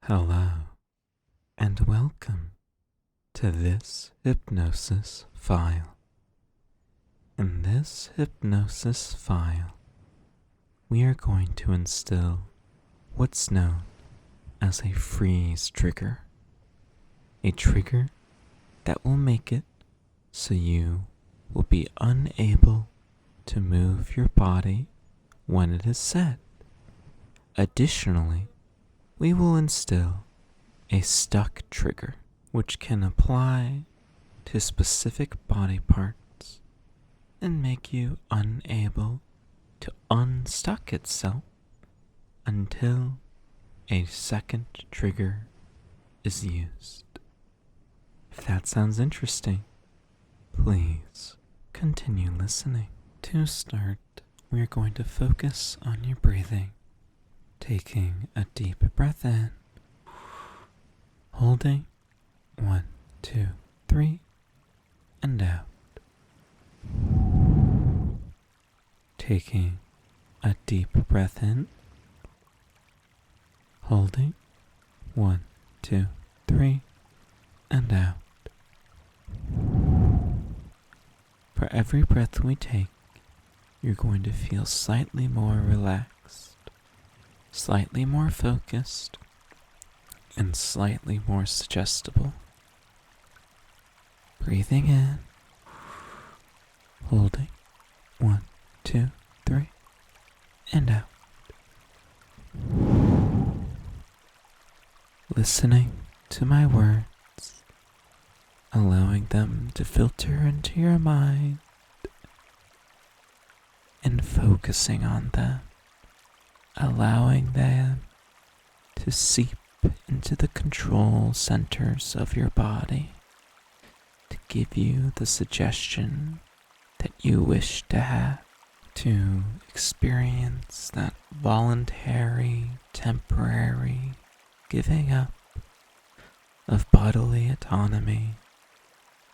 Hello, and welcome to this hypnosis file. In this hypnosis file, we are going to instill what's known as a freeze trigger. A trigger that will make it so you will be unable to move your body when it is set. Additionally, we will instill a stuck trigger, which can apply to specific body parts and make you unable to unstuck itself until a second trigger is used. If that sounds interesting, please continue listening. To start, we are going to focus on your breathing, taking a deep breath in, holding 1, 2, 3, and out. Taking a deep breath in, holding 1, 2, 3, and out. For every breath we take, you're going to feel slightly more relaxed, slightly more focused, and slightly more suggestible. Breathing in, holding 1, 2, 3, and out. Listening to my words, allowing them to filter into your mind, and focusing on them, allowing them to seep into the control centers of your body to give you the suggestion that you wish to have, to experience that voluntary, temporary giving up of bodily autonomy,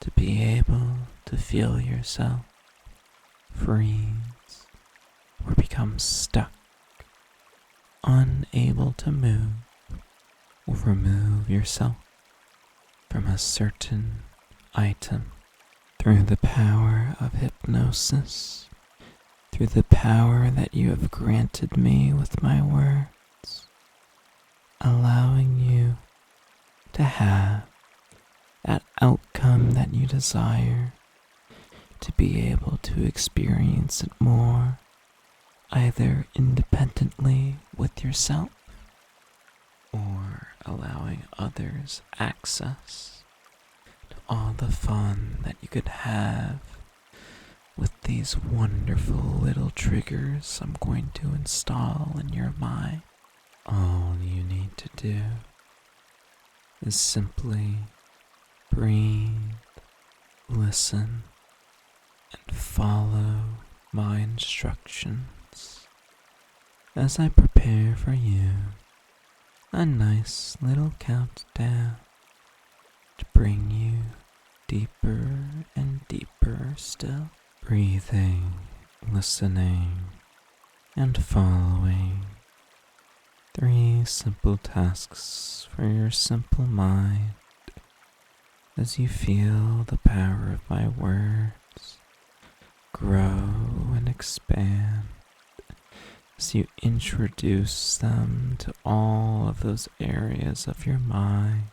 to be able to feel yourself freeze or become stuck, unable to move or remove yourself from a certain item. Through the power of hypnosis, through the power that you have granted me with my words, allowing you to have that outcome that you desire, to be able to experience it more, either independently with yourself or allowing others access to all the fun that you could have with these wonderful little triggers I'm going to install in your mind. All you need to do is simply breathe, listen, and follow my instructions as I prepare for you a nice little countdown to bring you deeper and deeper still. Breathing, listening, and following. 3 simple tasks for your simple mind as you feel the power of my words grow and expand, as you introduce them to all of those areas of your mind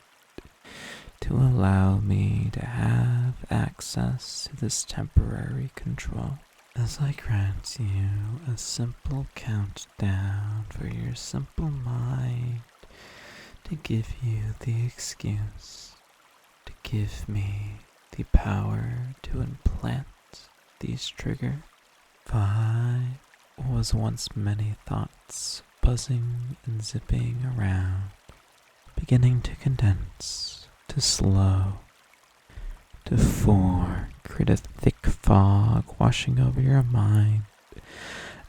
to allow me to have access to this temporary control. As I grant you a simple countdown for your simple mind to give you the excuse, to give me the power to implant these triggers. 5 was once many thoughts buzzing and zipping around, beginning to condense, to slow, to 4, create a thick fog washing over your mind,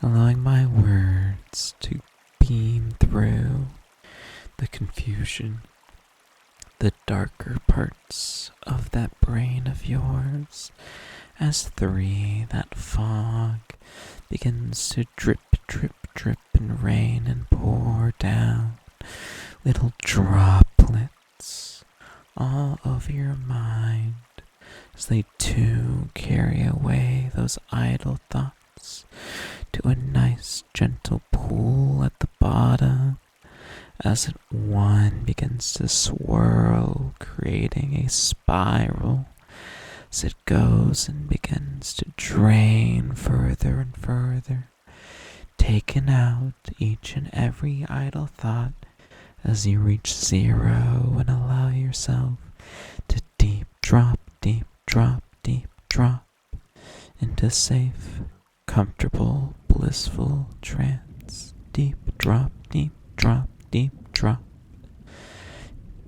allowing my words to beam through the confusion, the darker parts of that brain of yours. As 3, that fog begins to drip, drip, drip and rain and pour down little droplets all over your mind as they too carry away those idle thoughts to a nice gentle pool at the bottom as one begins to swirl, creating a spiral as it goes and begins to drain further and further, taking out each and every idle thought as you reach zero and allow yourself to deep drop into safe, comfortable, blissful trance. Deep drop,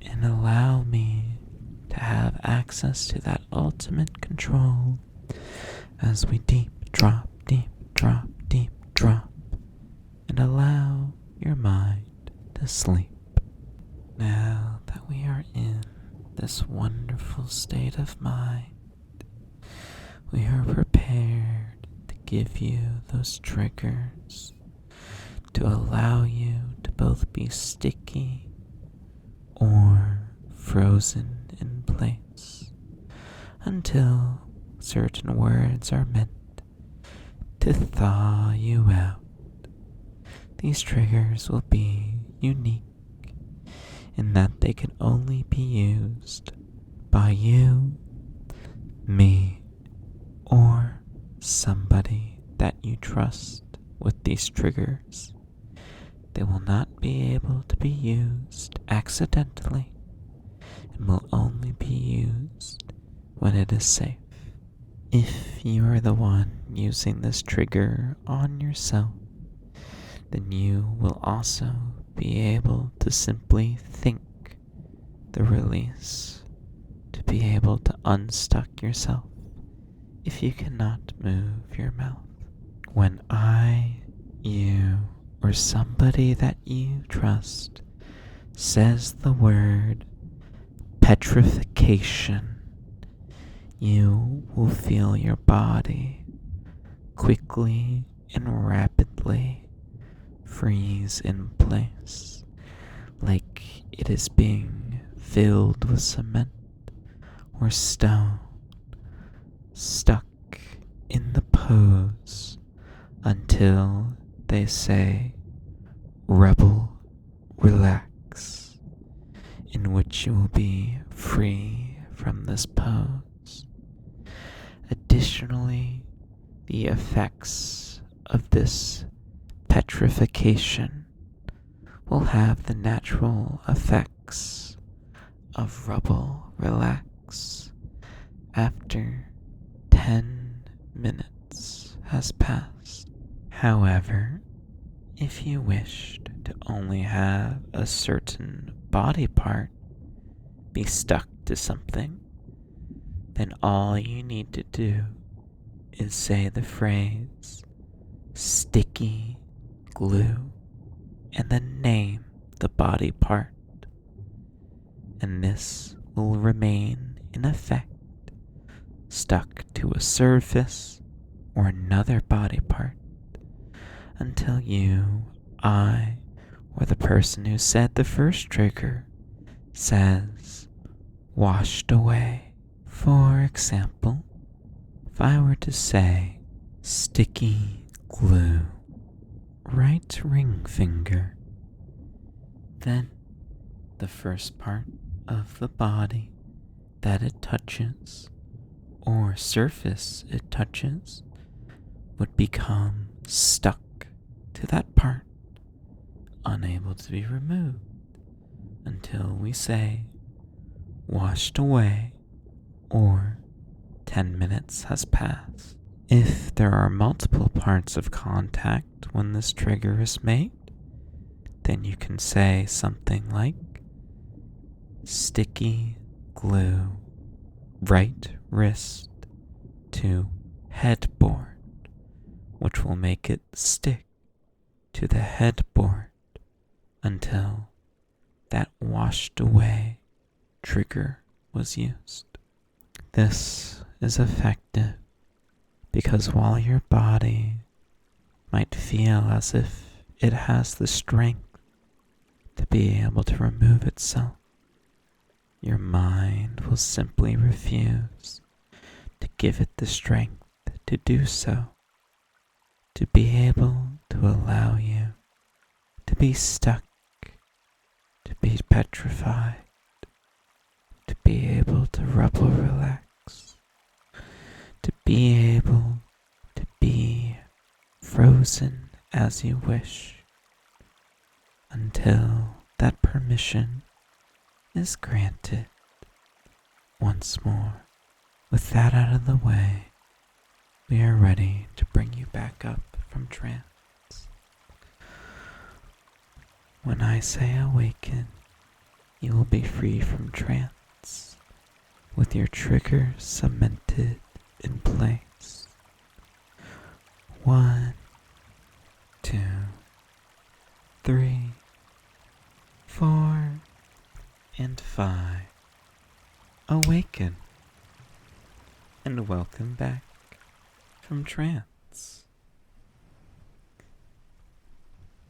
and allow me to have access to that ultimate control as we deep drop, and allow your mind to sleep. Now that we are in this wonderful state of mind, we are prepared to give you those triggers to allow you to both be sticky or frozen in place until certain words are meant to thaw you out. These triggers will be unique in that they can only be used by you, me, or somebody that you trust with these triggers. They will not be able to be used accidentally and will only be used when it is safe. If you are the one using this trigger on yourself, then you will also be able to simply think the release, to be able to unstuck yourself if you cannot move your mouth. When I, you, or somebody that you trust says the word petrification, you will feel your body quickly and rapidly freeze in place, like it is being filled with cement or stone, stuck in the pose until they say, "Rubble, relax," in which you will be free from this pose. Additionally, the effects of this petrification will have the natural effects of rubble relax after 10 minutes has passed. However, if you wished to only have a certain body part be stuck to something, then all you need to do is say the phrase sticky glue and then name the body part, and this will remain in effect, stuck to a surface or another body part until you, I, or the person who said the first trigger says washed away. For example, if I were to say sticky glue, right ring finger, then the first part of the body that it touches or surface it touches would become stuck to that part, unable to be removed until we say washed away or 10 minutes has passed. If there are multiple parts of contact when this trigger is made, then you can say something like sticky glue right wrist to headboard, which will make it stick to the headboard until that washed away trigger was used. This is effective because while your body might feel as if it has the strength to be able to remove itself. Your mind will simply refuse to give it the strength to do so, to be able to allow you to be stuck, to be petrified, to be able to rubble relax, to be able to be frozen as you wish, until that permission is granted. Once more, with that out of the way, we are ready to bring you back up from trance. When I say awaken, you will be free from trance, with your trigger cemented in place. 1, 2, 3, 4, and 5. Awaken, and welcome back from trance.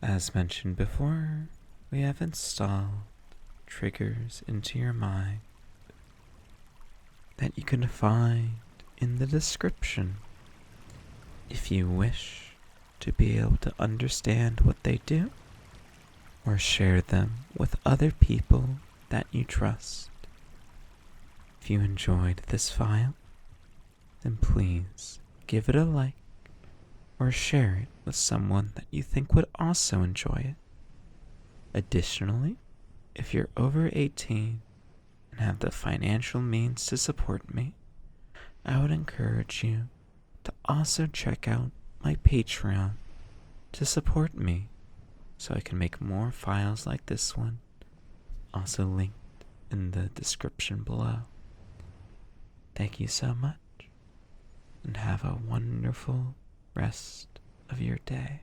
As mentioned before, we have installed triggers into your mind that you can find in the description if you wish to be able to understand what they do or share them with other people that you trust. If you enjoyed this file, then please give it a like or share it with someone that you think would also enjoy it. Additionally, if you're over 18 and have the financial means to support me, I would encourage you to also check out my Patreon to support me so I can make more files like this one, also linked in the description below. Thank you so much, and have a wonderful rest of your day.